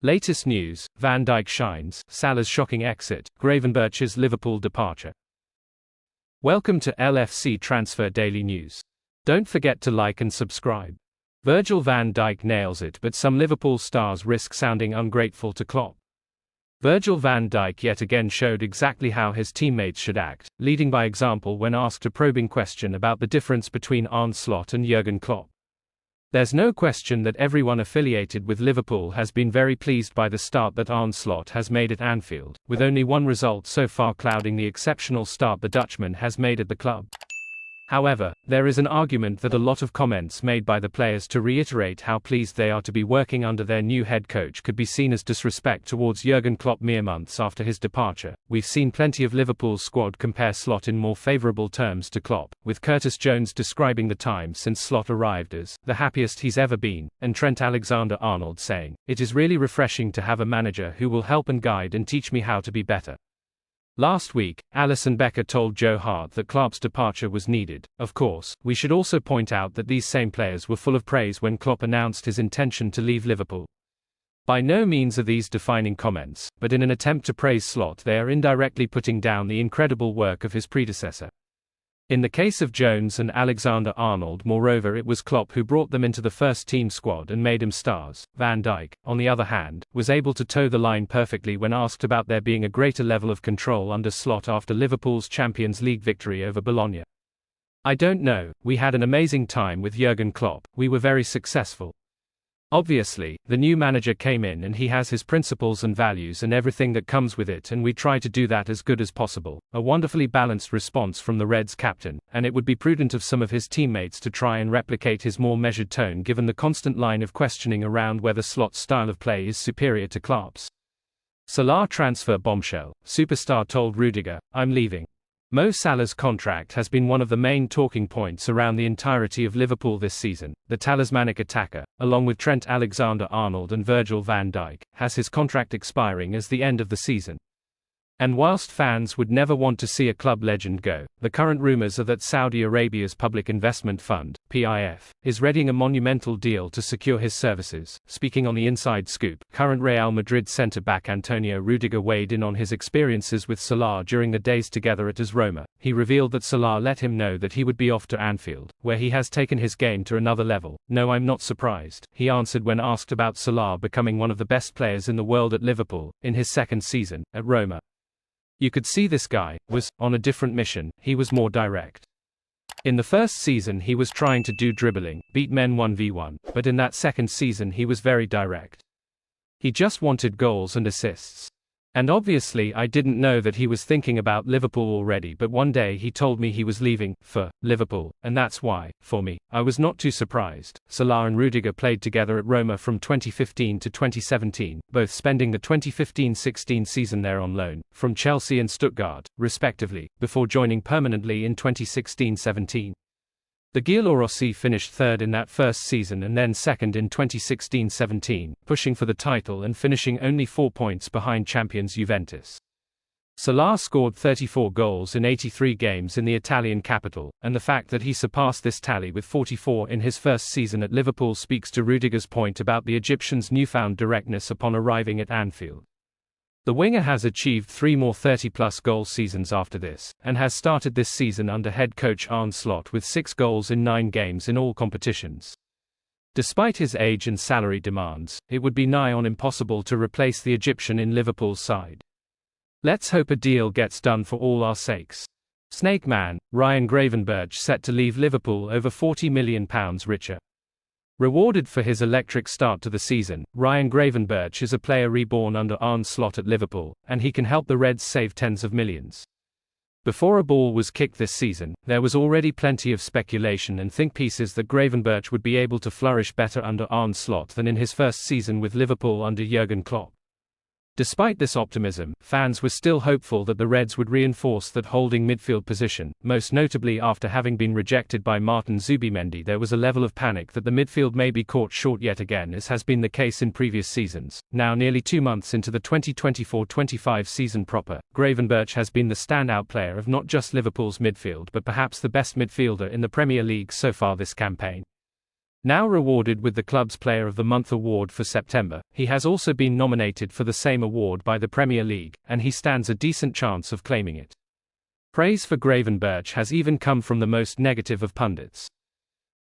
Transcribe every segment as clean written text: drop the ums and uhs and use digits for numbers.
Latest news: Van Dijk shines, Salah'S shocking exit, Gravenberch'S Liverpool departure. Welcome to LFC Transfer Daily News. Don't forget to like and subscribe. Virgil van Dijk nails it, but some Liverpool stars risk sounding ungrateful to Klopp. Virgil van Dijk yet again showed exactly how his teammates should act, leading by example when asked a probing question about the difference between Arne and Jürgen Klopp. There's no question that everyone affiliated with Liverpool has been very pleased by the start that Arne has made at Anfield, with only one result so far clouding the exceptional start the Dutchman has made at the club. However, there is an argument that a lot of comments made by the players to reiterate how pleased they are to be working under their new head coach could be seen as disrespect towards Jürgen Klopp mere months after his departure. We've seen plenty of Liverpool's squad compare Slot in more favourable terms to Klopp, with Curtis Jones describing the time since Slot arrived as the happiest he's ever been, and Trent Alexander-Arnold saying, "It is really refreshing to have a manager who will help and guide and teach me how to be better." Last week, Alisson Becker told Joe Hart that Klopp's departure was needed. Of course, we should also point out that these same players were full of praise when Klopp announced his intention to leave Liverpool. By no means are these defining comments, but in an attempt to praise Slot they are indirectly putting down the incredible work of his predecessor. In the case of Jones and Alexander-Arnold, moreover, it was Klopp who brought them into the first-team squad and made him stars. Van Dijk, on the other hand, was able to toe the line perfectly when asked about there being a greater level of control under Slot after Liverpool's Champions League victory over Bologna. "I don't know, we had an amazing time with Jürgen Klopp, we were very successful. Obviously, the new manager came in and he has his principles and values and everything that comes with it, and we try to do that as good as possible." A wonderfully balanced response from the Reds captain, and it would be prudent of some of his teammates to try and replicate his more measured tone given the constant line of questioning around whether Slot's style of play is superior to Klopp's. Salah transfer bombshell: superstar told Rudiger, "I'm leaving." Mo Salah's contract has been one of the main talking points around the entirety of Liverpool this season. The talismanic attacker, along with Trent Alexander-Arnold and Virgil van Dijk, has his contract expiring as the end of the season. And whilst fans would never want to see a club legend go, the current rumours are that Saudi Arabia's Public Investment Fund, PIF, is readying a monumental deal to secure his services. Speaking on the Inside Scoop, current Real Madrid centre-back Antonio Rudiger weighed in on his experiences with Salah during the days together at AS Roma. He revealed that Salah let him know that he would be off to Anfield, where he has taken his game to another level. "No, I'm not surprised," he answered when asked about Salah becoming one of the best players in the world at Liverpool, in his second season, at Roma. "You could see this guy was on a different mission, he was more direct. In the first season he was trying to do dribbling, beat men 1v1, but in that second season he was very direct. He just wanted goals and assists. And obviously I didn't know that he was thinking about Liverpool already, but one day he told me he was leaving for Liverpool, and that's why, for me, I was not too surprised." Salah and Rudiger played together at Roma from 2015 to 2017, both spending the 2015-16 season there on loan, from Chelsea and Stuttgart, respectively, before joining permanently in 2016-17. The Giallorossi finished third in that first season and then second in 2016-17, pushing for the title and finishing only 4 points behind champions Juventus. Salah scored 34 goals in 83 games in the Italian capital, and the fact that he surpassed this tally with 44 in his first season at Liverpool speaks to Rudiger's point about the Egyptian's newfound directness upon arriving at Anfield. The winger has achieved 3 more 30-plus goal seasons after this, and has started this season under head coach Arne with 6 goals in 9 games in all competitions. Despite his age and salary demands, it would be nigh on impossible to replace the Egyptian in Liverpool's side. Let's hope a deal gets done for all our sakes. Snake Man, Ryan Gravenberch set to leave Liverpool over £40 million richer. Rewarded for his electric start to the season, Ryan Gravenberch is a player reborn under Arne at Liverpool, and he can help the Reds save tens of millions. Before a ball was kicked this season, there was already plenty of speculation and think pieces that Gravenberch would be able to flourish better under Arne than in his first season with Liverpool under Jürgen Klopp. Despite this optimism, fans were still hopeful that the Reds would reinforce that holding midfield position, most notably after having been rejected by Martin Zubimendi. There was a level of panic that the midfield may be caught short yet again, as has been the case in previous seasons. Now nearly 2 months into the 2024-25 season proper, Gravenberch has been the standout player of not just Liverpool's midfield but perhaps the best midfielder in the Premier League so far this campaign. Now rewarded with the club's Player of the Month award for September, he has also been nominated for the same award by the Premier League, and he stands a decent chance of claiming it. Praise for Gravenberch has even come from the most negative of pundits.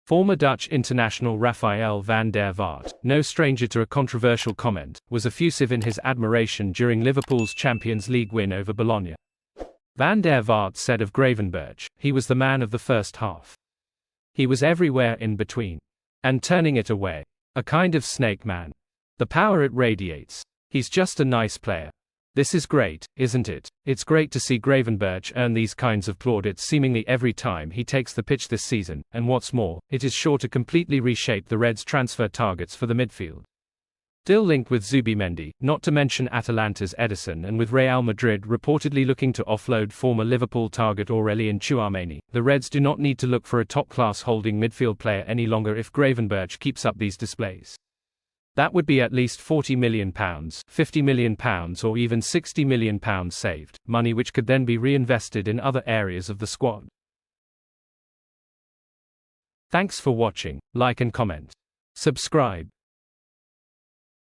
Former Dutch international Rafael van der Vaart, no stranger to a controversial comment, was effusive in his admiration during Liverpool's Champions League win over Bologna. Van der Vaart said of Gravenberch, "He was the man of the first half. He was everywhere in between. And turning it away. A kind of snake man. The power it radiates. He's just a nice player." This is great, isn't it? It's great to see Gravenberch earn these kinds of plaudits seemingly every time he takes the pitch this season, and what's more, it is sure to completely reshape the Reds' transfer targets for the midfield. Still linked with Zubimendi, not to mention Atalanta's Ederson, and with Real Madrid reportedly looking to offload former Liverpool target Aurelien Tchouameni, the Reds do not need to look for a top-class holding midfield player any longer if Gravenberch keeps up these displays. That would be at least £40 million, £50 million or even £60 million saved, money which could then be reinvested in other areas of the squad. Thanks for watching, like and comment. Subscribe.